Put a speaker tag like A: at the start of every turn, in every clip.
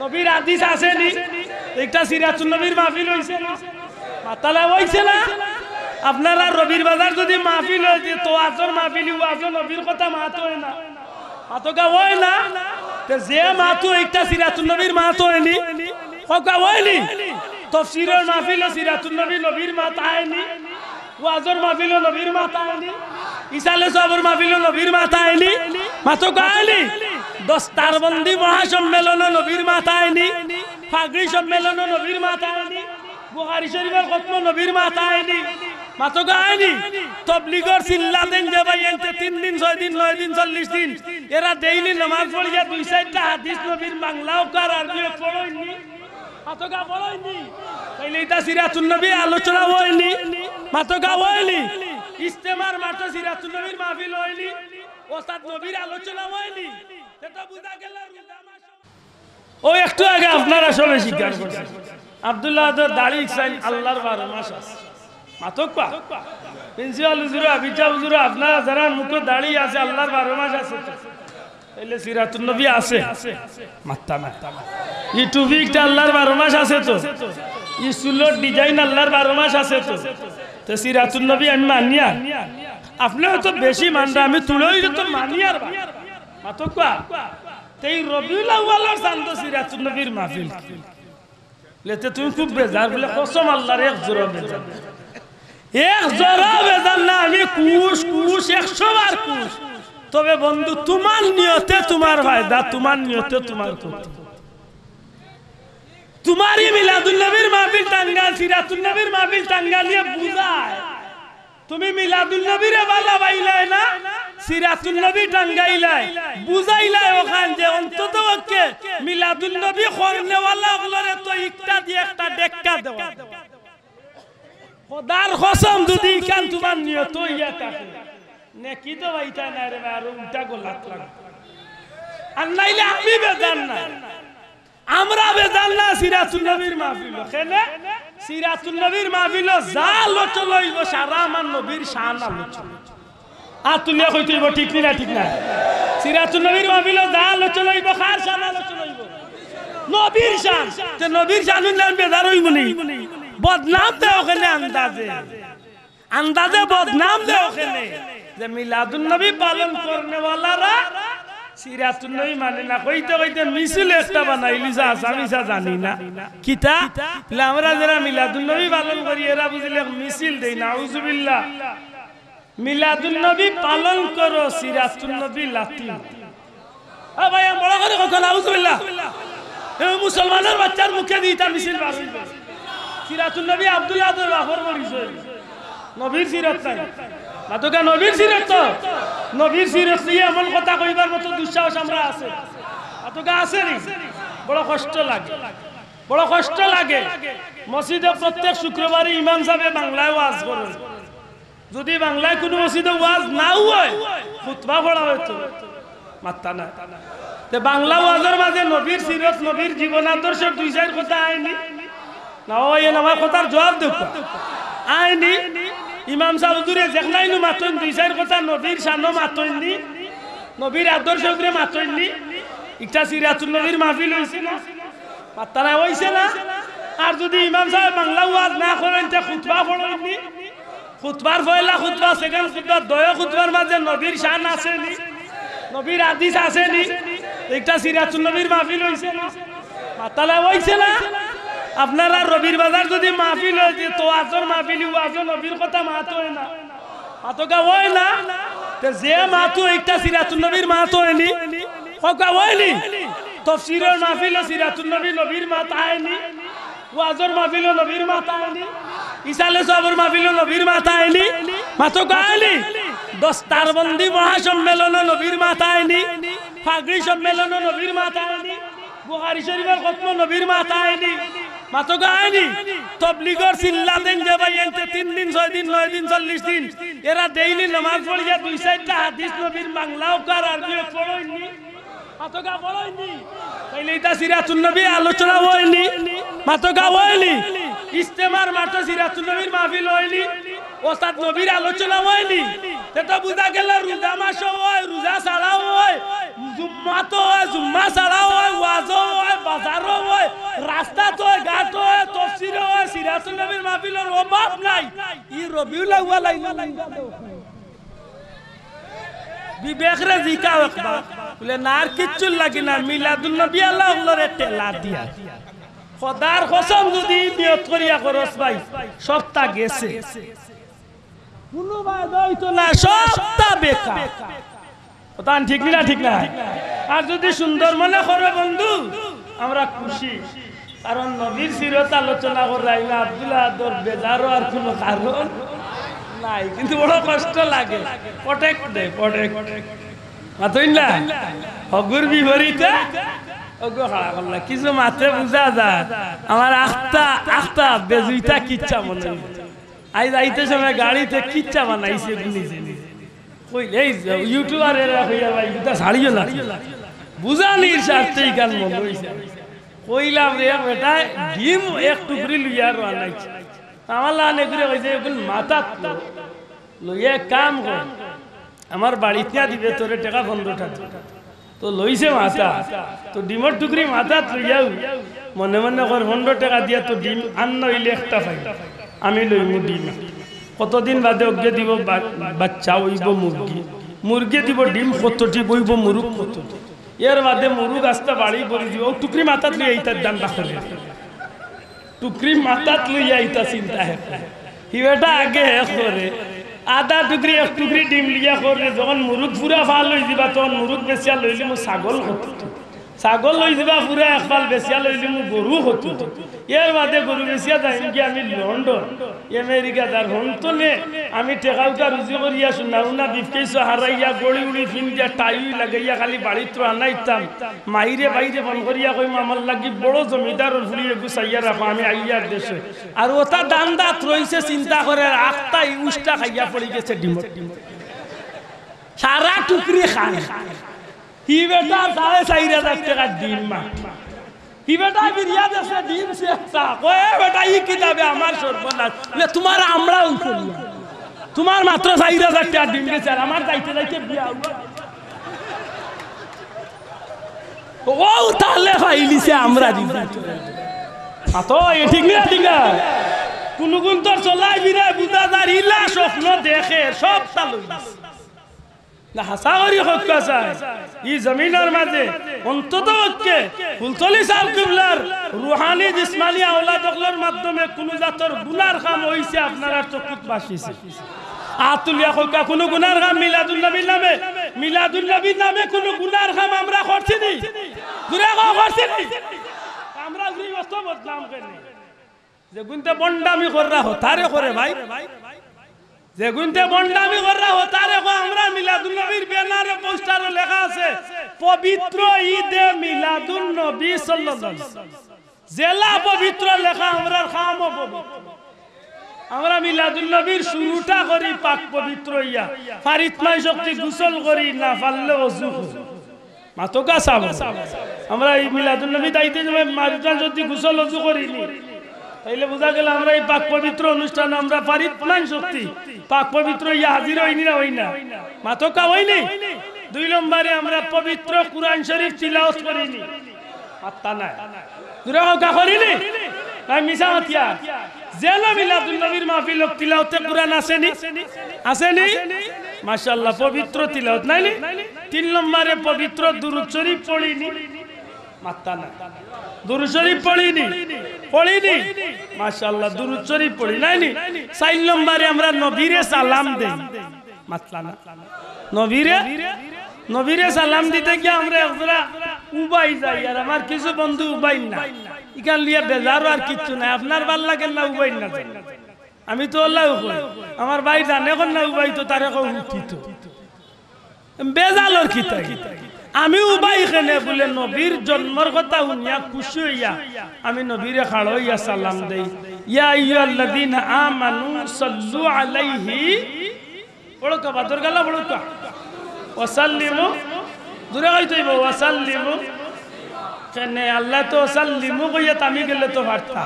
A: নবীর হাদিস আসেনি একটা সিরাতুন নবীর মাহফিল হইছে না মাতালা হইছে না আপনারা রবির বাজার যদি মাহফিল হয় তো আজর মাহফিল আজর নবীর কথা মাতো হয় না মাতকা হয় না তে যে মাতো একটা সিরাতুন নবীর মাতো হয়নি ককা হয়নি তাফসীরের মাহফিল সিরাতুন নবী নবীর মাতা হয়নি ওয়াজর মাহফিল নবীর মাতা হয়নি ইসালে সবর মাহফিল নবীর মাতা হয়নি মাতকা হয়নি দস্তারবন্দি মহাসম্মেলন নবীর মাতা হয়নি ফাগড়ি সম্মেলন নবীর মাতা হয়নি বুখারী শরীফের খতম নবীর মাতা হয়নি মাতকা হয়নি তাবলীগের সিল্লাতেন যে ভাই এনতে 3 দিন 6 দিন 9 দিন 40 দিন এরা ডেইলি নামাজ পড়িয়া 2-4টা হাদিস নবীর বাংলাও কার আরবিও পড়ায়নি মাতকা পড়ায়নি তাইলে এটা সিরাতুন নবী আলোচনা হয়নি মাতকা হয়নি ইস্তেমার মাঠে সিরাতুন নবীর মাহফিল হয়নি ওস্তাদ নবীর আলোচনা হয়নি এটা বুঝা গেল ও একটু আগে আপনারা সবে স্বীকার করছেন আব্দুল্লাহ দাড়ি ইকসাইন আল্লাহর 12 মাস আছে মাতকা প্রিন্সিপাল হুজুর আবিজা হুজুর আপনারা যারা মুখে দাড়ি আছে আল্লাহর 12 মাস আছে তাইলে সিরাতুন নবী আছে মাত্তা না এই টুপিটা আল্লাহর 12 মাস আছে তো এই চুলের ডিজাইন আল্লাহর 12 মাস আছে তো সিরাতুন নবী আমি মানিয়া আপনিও তো বেশি মানরা আমি তুলেই তো মানিয়ার মাতকা তেই রবিউল আউয়ালের চাঁদ সিরাতুন নবীর মাহফিল লেতে তুমি খুব বেজার বলে কসম আল্লাহর এক জোড়া বেজার না আমি কুশ 100 বার কুশ তবে বন্ধু তোমার নিয়তে তোমার ফায়দা তোমার নিয়তে তোমার ক্ষতি তোমারই মিলাদুন নবীর মাহফিল টাঙ্গাল সিরাতুন নবীর মাহফিল টাঙ্গালিয়ে বুঝায় তুমি মিলাদুন নবীরে ভালো পাইলাই না সিরাতুন নবী টাঙ্গাইলাই বুঝাইলাই ওখান যে অন্তত ওকে মিলাদুন নবী করনে ওয়ালা ওগুলোরে তো একটা দিয়ে একটা ডেক্কা দেওয়া খোদার কসম যদি কান তোমার নিয়ত ইয়া থাকে নেকি তো ভাইটা না রে আর উল্টা গোলাত লাগে আর নাইলে আমি বেজান না আমরা বেজান না সিরাতুন নবীর মাহফিল কেনে সিরাতুন নবীর মাহফিল যা আলোচনা হইব সারা আমার নবীর শান আলোচনা আর তুলিয়া কইতেইব ঠিক না সিরাতুন নবীর মাহফিল যা আলোচনা হইব কার শান আলোচনা হইব নবীর শান তে নবীর শান নাম বেজার হইব নি বদনাম দে ওখানে আন্দাজে বদনাম দে ওখানে যে মিলাদুন নবী পালন করনে ওয়ালারা সিরাতুন নবী মানে না কইতে মিছিল একটা বানাইলি যা আমি যা জানি না কিতা আমরা যারা মিলাদুন নবী পালন করি এরা বুঝলে মিছিল দেই না আউযুবিল্লাহ মিলাদুন নবী পালন করো সিরাতুন নবী লাতি আ ভাই বড় করে কথা আউযুবিল্লাহ এই মুসলমানের বাচ্চার মুখে দিতা মিছিল বার হইব সিরাতুন নবী আব্দুল্লাহ বাফর বলিছে নবীর সিরাত নাই মাতকা নবীর সিরাত তো নবীর সিরাত নিয়ে এমন কথা কইবার মতো দুঃসাহস আমরা আছে মাতকা আছে নি বড় কষ্ট লাগে মসজিদে প্রত্যেক শুক্রবারে ইমাম সাহেব বাংলায় ওয়াজ করে যদি বাংলায় কোনো মসজিদে ওয়াজ না হয় খুতবা পড়া হতো মাত্তা না তে বাংলা ওয়াজের মাঝে নবীর সিরাত নবীর জীবন আদর্শ 2-4 কথা আইনি না ওই আমার কথার জবাব দেব আইনি ইমাম সাহেব হুজুরে দেখলাইনু মাতন 2-4 কথা নবীর শানও মাতইনি নবীর আদর্শ করে মাতইনি একটা সিরাতুন নবীর মাহফিল হইছে না পাত্তা না হইছে না আর যদি ইমাম সাহেব বাংলা ওয়াজ না করেন তে খুতবা পড়াইনি খুতবার পয়লা খুতবা সেকেন্ড খুতবা দয়া খুতবার মাঝে নবীর শান আসেনি নবীর হাদিস আসেনি একটা সিরাতুন নবীর মাহফিল হইছে না পাত্তা হইছে না আপনারা রবির বাজার যদি মাহফিল হয় তো আজর মাহফিল আজর নবীর কথা মাতো হয় না মাতকা হয় না তে যে মাতো একটা সিরাতুন নবীর মাতো হয়নি ককা হয়নি তাফসীরের মাহফিল সিরাতুন নবী নবীর মাতা হয়নি ওয়াজর মাহফিল নবীর মাতা হয়নি ইসালে সবর মাহফিল নবীর মাতা হয়নি মাতকা হয়নি দস্তারবন্দি মহাসম্মেলন নবীর মাতা হয়নি ফাগড়ি সম্মেলন নবীর মাতা হয়নি বুখারী শরীফের খতম নবীর মাতা হয়নি মাতকা হয়নি তাবলীগের সিল্লাতেন যে ভাই এনতে 3 দিন 6 দিন 9 দিন 40 দিন এরা ডেইলি নামাজ পড়িয়া 2-4টা হাদিস নবীর বাংলাও কার আরবিও পড়ায়নি মাতকা পড়ায়নি তাইলে এটা সিরাতুন নবী আলোচনা হয়নি মাতকা হয়নি ইস্তেমার মাঠে সিরাতুন নবীর মাহফিল হয়নি ওস্তাদ নবীর আলোচনা হয়নি এটা বুঝা গেল রোজা মাস হয় রোজা ছাড়াও হয় জুম্মা তো হয় জুম্মা ছাড়াও হয় ওয়াজও হয় বাজারও মাহফিলের অভাব নাই ই রবিউল আউয়াল আইলো বিবেকরে জিকা ওকবা বলে না আর কিচ্ছু লাগি না মিলাদুন নবী আল্লাহ ওলরে টেলা দিয়া খোদার কসম যদি নিয়ত করিয়া করস ভাই সবটা গেছে কোনো বাদ হইতো না সবটা বেকার কথা ঠিক না ঠিক না আর যদি সুন্দর মনে করে বন্ধু আমরা খুশি কারণ নবীর সিরত আলোচনা করাই না আব্দুল্লাহ দর বেজারও আর কোনো কারণ নাই কিন্তু বড় কষ্ট লাগে প্রটেক্ট দে প্রটেক্ট মাতইন না হগুর বিপরীতে ওগো খাড়া করলা কিছু মাত্রে বুঝা যায় আমার আখতা বেজুইতা কিচ্ছা মনে আই যাইতে সময় গাড়িতে কিচ্ছা বানাইছে নিজে কই এই ইউটিউবার এরা হইয়া ভাই এটা ছাড়িও না বুঝানির স্বার্থে গান মন হইছে কইলাম রে বেটা ডিম এক টুকরি লইয়া রানাইছে আমার লানে করে কইছে এগুল মাথা লইয়া কাম কর আমার বাড়িতে দিবে তোরে টাকা 15 টাকা তো লইছে মাথা তো ডিমর টুকরি মাথা লইয়াও মনে মনে কর 15 টাকা দিয়া তো ডিম আন্ন হইলে একটা পাই আমি লইমু ডিম কতদিন বাদে ওকে দিব বাচ্চা হইব মুরগি দিব ডিম কতটি বইব মুরুগ কতটি এর বাদে মুরুগ আস্তে বাড়ি বলি দিব টুকরি মাথাত লই এইটার দাম রাখলে টুকরি মাথাত লই আইতা চিন্তা হে হিবেটা আগে করে আধা টুকরি এক টুকরি ডিম লিয়া করে যখন মুরুগ পুরা ফাল লই দিবা তখন মুরুগ বেচিয়া লইলি মু ছাগল হতো ছাগল লই দিবা পুরা এক ফাল বেচিয়া লইলি মু গরু হতো এর বাদে গরু বেচিয়া যাইম কি আমি লন্ডন আমেরিকা যার হন্তনে আমি টেকাউটা রুজি করিয়া শুনাউনা বিফকেছ হারাইয়া গড়ি উড়ি ফিন্দিয়া টাই লাগাইয়া খালি বাড়িত আনাইতাম মাইরে বাইরে ফোন করিয়া কইম আমার লাগি বড় জমিদারের ফুলিয়ে গুছাইয়া রাখো আমি আইয়ার দেশে আর ওটা দান্দাত রইছে চিন্তা করে আখতাই উষ্টা খাইয়া পড়ি গেছে ডিমট সারা টুকরি খায় হি বেটা 4,500 টাকা ডিম মা হি বেটা বিরিয়া দেশে ডিম শেখতা কয় বেটা ই কিতাবে আমার সর্বনাশ বলে তোমার আমরা করি তোমার মাত্র 4,000 টাকা ডিম গেছে আর আমার যাইতে যাইতে বিয়া ও তাহলে ফাইলিছে আমরা দিছি আতো এ ঠিক না ঠিক না কোন কোন তোর চলাই বিরা বুদাদার ইলা স্বপ্ন দেখে সব চালু না হাসাগরি হক্কা চায় এই জমিনের মাঝে অন্তত হক্কে ফুলতলি সাহেব কিবলার রুহানি জিসমানি আওলাদগুলোর মাধ্যমে কোন জাতর গুনার কাম হইছে আপনারা চকুত বাসিছে আতুলিয়া হক্কা কোন গুনার কাম মিলাদুন নবীর নামে কোন গুনার কাম আমরা করছি নি গুনাহ করছি নি আমরা উনি অস্ত বদনাম করি যে গুনতে বন্ডামি কররা হতারে করে ভাই যে গুনতে বন্ডামি কররা হতারে কো আমরা মিলাদুন নবীর ব্যানারে পোস্টারে লেখা আছে পবিত্র ঈদে মিলাদুন নবী সাল্লাল্লাহু আলাইহি ওয়াসাল্লাম জেলা পবিত্র লেখা আমরার খামও পবিত্র আমরা মিলাদুন নবীর শুরুটা করি পাক পবিত্র ইয়া ফারিতমাই শক্তি গোসল করি না পারলে ওযু মাতকা সাব আমরা এই মিলাদুন নবী দাইতে যে মারজান যদি গোসল ওযু করিনি তাইলে বোঝা গেল আমরা এই পাক পবিত্র অনুষ্ঠানে আমরা ফারিতমাই শক্তি পাক পবিত্র ইয়া হাজির হইনি না হই না মাতকা হইনি দুই নম্বরে আমরা পবিত্র কুরআন শরীফ তিলাওয়াত করিনি আত্তা না দুরাও কা করিনি তাই মিছা মাতিয়া জেলা মিলাদুন নবীর মাহফিল তিলাওয়াতে কুরআন আসেনি মাশাআল্লাহ পবিত্র তিলাওয়াত নাইনি তিন নম্বরে পবিত্র দুরূদ শরীফ পড়িনি মাত্তা না দুরূদ শরীফ পড়িনি মাশাআল্লাহ দুরূদ শরীফ পড়ি নাইনি চার নম্বরে আমরা নবীরে সালাম দেই মাত্তা না নবীরে সালাম দিতে কি আমরা একজরা উবাই যাই আর আমার কিছু বন্ধু উবাই না ইকান লিয়া বেজার আর কিছু নাই আপনার ভাল লাগে না উবাই না আমি তো আল্লাহ আমার ভাই জানে কোন না উবাই তো তারে কো উঠিত বেজালর কিতা আমি উবাই খানে বলে নবীর জন্মের কথা শুনিয়া খুশি হইয়া আমি নবীরে খাড়ো ইয়া সালাম দেই ইয়া আইয়ুহাল্লাযীনা আমানু সাল্লু আলাইহি বড় কা বাদর গালা বড় কা ওয়াসাল্লিমু দূরে হইতইব ওয়াসাল্লিমু কেনে আল্লাহ তো সাল্লিমু কইয়া আমি গেলে তো পারতা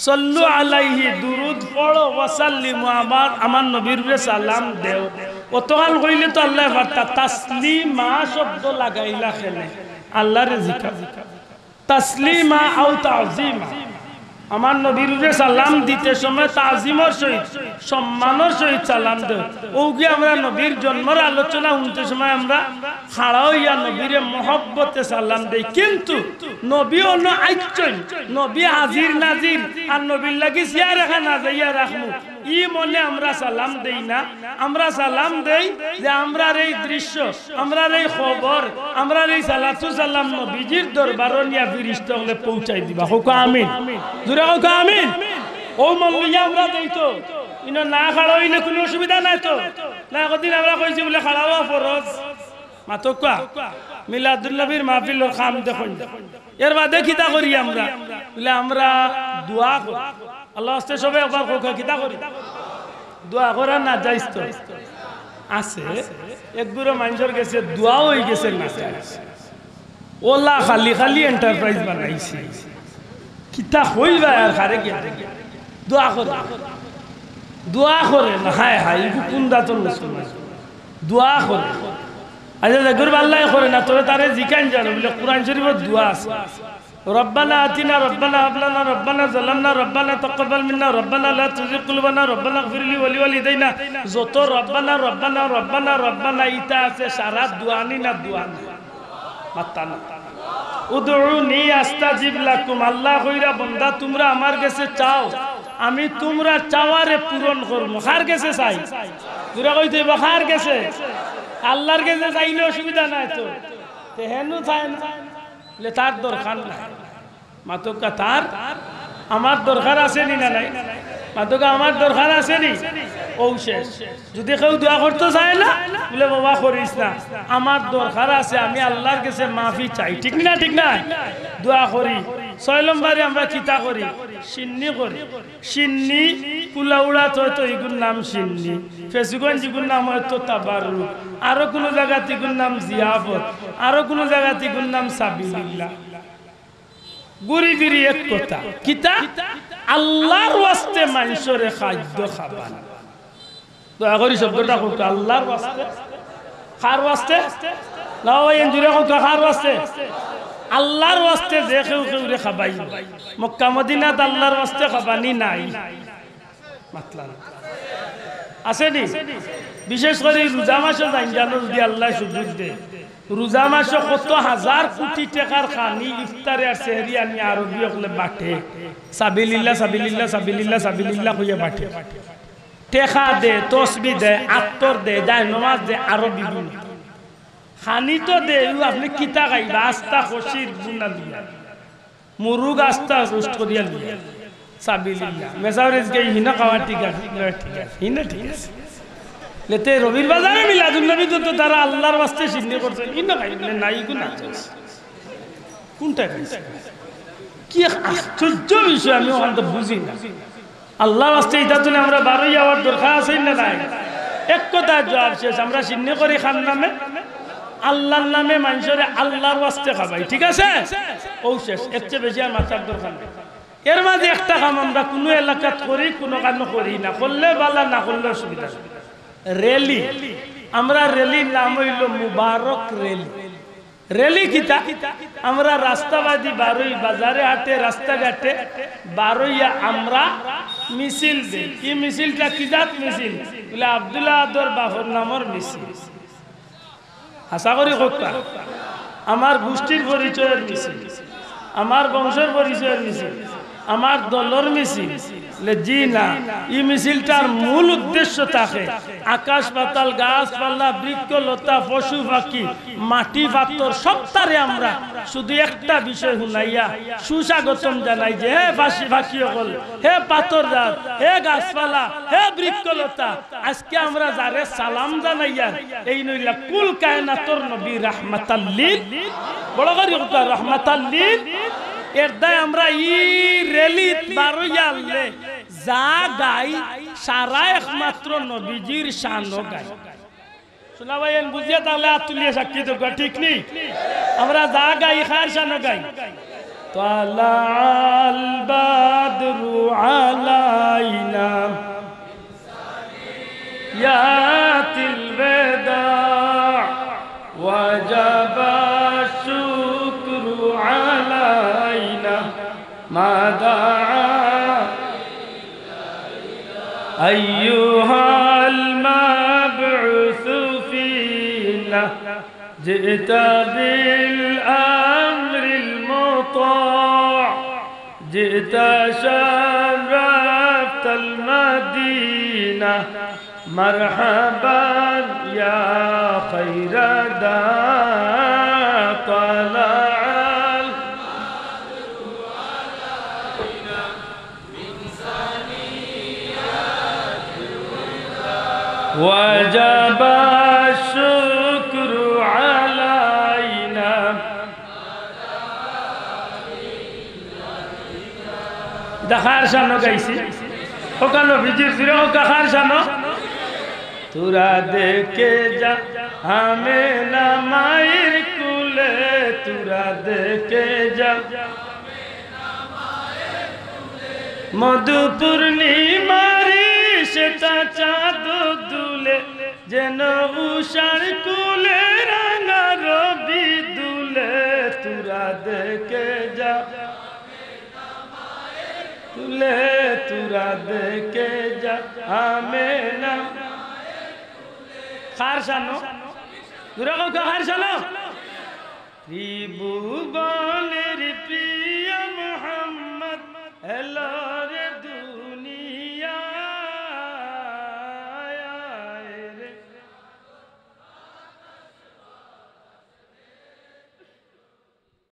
A: সাল্লু আলাইহি দুরুদ পড়ো ওয়াসাল্লিমু আমার নবীর রে সালাম দেও অতকাল কইলে তো আল্লাহ পারতা তাসলিমা শব্দ লাগাইলা খেলে আল্লাহর জিকির তাসলিমা আও তাজিমা আমার নবীর সালাম দিতে সময় তাজিমর সহিত সম্মানের সহিত সালাম দেয়। ওকে আমরা নবীর জন্মের আলোচনা শুনতে সময় আমরা খাড়া হইয়া নবীর মহব্বতে সালাম দেই। কিন্তু নবী অন্য আইচন নবী হাজির নাজির আর নবীর লাগি সিয়া রাখা না যাইয়া রাখমু ই মনে আমরা সালাম দেই না। আমরা সালাম দেই যে আমরার এই দৃশ্য, আমরার এই খবর, আমরার এই সালাতু সালাম নবীজির দরবারও নিয়া ফিরিস্তা হলে পৌঁছাই দিবা। হোক আমিন, জোরে হোক আমিন। ও মল্লিয়া আমরা দেই তো ইনো না খাড়া হইলে কোনো অসুবিধা নাই তো না। কদিন আমরা কইছি বলে খাড়া হওয়া ফরজ মাতকা মিলাদুল নবীর মাহফিলের কাম দেখুন। এর বাদে কিতা করি আমরা বলে আমরা দোয়া করি। আল্লাহ আস্তে সবে একবার কোকা কিতা করি দোয়া করা না যাইস তো আছে। একগুলো মানুষের গেছে দোয়া হয়ে গেছে না ওলা খালি খালি এন্টারপ্রাইজ বানাইছে কিতা হইবা আর খারে গিয়া দোয়া করে দোয়া করে না। হায় হায় কোন দাতন মুসলমান দোয়া করে। আচ্ছা দেখুন আল্লাহ করে না তোরে তারে জিকান জানো বলে কোরআন শরীফের দোয়া আছে। রব্বানা আতিনা রব্বানা হাব লানা রব্বানা যালামনা রব্বানা তাকাব্বাল মিন্না রব্বানা লা তুযিগ কুলুবানা রব্বানা ইগফির লি ওয়া লিওয়ালিদাইনা যত রব্বানা রব্বানা রব্বানা রব্বানা ইতা আছে সারা দোয়ানি না দোয়ানি মাতানা। উদউনি আস্তাজিব লাকুম, আল্লাহ কইরা বান্দা তোমরা আমার কাছে চাও আমি তোমরা চাওয়ারে পূরণ করব। কার কাছে চাই তোরা কইতে কার কাছে? আল্লাহর কাছে চাইলে অসুবিধা নাই তো হেনু চাই না লে তার দরকার নাই। মাতকা তার আমার দরকার আছে নি না নাই? মাতকা আমার দরকার আছে নি ও শেষ। যদি কেউ দোয়া করতে চায় না বলে বাবা করিস না, আমার দরকার আছে আমি আল্লাহর কাছে মাফি চাই। ঠিক না? ঠিক না? দোয়া করি। 6 নম্বরে আমরা চিতা করি সিন্নি করি। সিন্নি কুলাউড়া তো এগুর নাম সিন্নি, ফেসুগঞ্জ এগুর নাম হয়তো তাবারু, আরো কোনো জায়গাতে এগুর নাম জিয়াফত, আরো কোনো জায়গাতে এগুর নাম সাবিলিল্লাহ। গুড়ি ফিরি এক কথা কিতা আল্লাহর ওয়াস্তে মানুষরে খাদ্য খাবান। দয়া করি শব্দটা কত আল্লাহর ওয়াস্তে। কার ওয়াস্তে? না ওই এনজুরে কত কার ওয়াস্তে? আল্লাহর ওয়াস্তে যে কেউ কেউ রে খাবাই। মক্কা মদিনাত আল্লাহর ওয়াস্তে খাবানি নাই মাতলান আসেনি। বিশেষ করে রোজা মাসে জানো যদি আল্লাহ সুযোগ দে রোজা মাসে কত হাজার কোটি টাকার খানি ইফতারে আর সেহরি আনি আরবি হলে বাটে সাবিলিল্লাহ সাবিলিল্লাহ সাবিলিল্লাহ সাবিলিল্লাহ কইয়া বাটে টেকা দে তসবি দে আত্তর দে যায় নমাজ দে আরবি গুণ খানি তো দে আপনি কিতা খাইবা আস্তা খসির বুনা দিয়া মুরুগ আস্তা রোস্ট করিয়া লিয়া সাবিলিল্লাহ মেসাউরিজ কে হিনা খাওয়া ঠিক আছে হিনা ঠিক আছে লেতে রবির বাজারে মিলাদুন নবী তো তারা আল্লাহর ওয়াস্তে সিদ্ধি করছে হিনা খাই নাই গুণ আছে কোনটা কি আশ্চর্য বিষয় আমি ওখানে বুঝি না। আল্লাহর ওয়াস্তে এটা তো আমরা 12 যাওয়ার দরকার আছে না নাই? এক কথা জবাব শেষ। আমরা সিদ্ধি করি খান নামে আল্লাহর নামে মানুষের আল্লাহর ওয়াস্তে খাবাই ঠিক আছে ও শেষ। এর চেয়ে বেশি আর মাথার দরকার নেই। এর মাঝে একটা কাম আমরা কোনো এলাকাত করি কোনো কারণ করি না, করলে বালা না করলে অসুবিধা। রেলি আমরা রেলির নাম হইল মুবারক রেলি। রেলি কিতা আমরা রাস্তাবাদী বারোই বাজারে হাটে রাস্তাঘাটে বারোইয়া আমরা মিছিল দেই। কি মিছিলটা কি জাত মিছিল বলে আব্দুল্লাহ আদর বাহর নামর মিছিল। আশা করি কথা আমার গোষ্ঠীর পরিচয়ের মিছিল, আমার বংশের পরিচয়ের মিছিল, আমার দলর মিছিল জি না। এই মিছিলটার মূল উদ্দেশ্য থাকে আকাশ পাতাল গাছপালা বৃক্ষ লতা পশু পাখি মাটি পাথর সবটারে আমরা শুধু একটা বিষয় শুনাইয়া সুস্বাগতম জানাই যে হে ফাঁসি ফাঁকি হল, হে পাথর জাত, হে গাছপালা, হে বৃক্ষ লতা, আজকে আমরা যারে সালাম জানাইয়া এই নইলা কুল কায়নাতর নবী রাহমাতাল লিল বড় করি রাহমাতাল লিল এর দায় আমরা ই রেলি বারোয়ালে যা গাই সারা একমাত্র নবীজির শানও গাই। শোনা ভাই বুঝিয়া তাহলে আতুলিয়া সাক্ষী তো ঠিক নেই। আমরা যা গাই খার শানও গাই তালাল বাদরু আলাইনা ইয়াতিল বেদা ওয়াজাবা শুকরু আলাইনা মা দাআ أيها المبعوث فينا جئت بالأمر المطاع جئت شرفت المدينة مرحبا يا خير داع طلع وجب الشكر علينا دخار شانو গাইছি ওখানে ভিজির ফিরে ও কাহার শানো তোরা দেখে যা আমি না মায়ের কুলে তোরা দেখে যা মধু পূর্ণিমারি সেটা চাঁদ দুলে যেন উষার কুলে রাঙা রবি দুলে তোরা দেখে যা তুলে তোরা দেখে যা আমি না খার শানো তোরা কাহার শানো ত্রিভুবন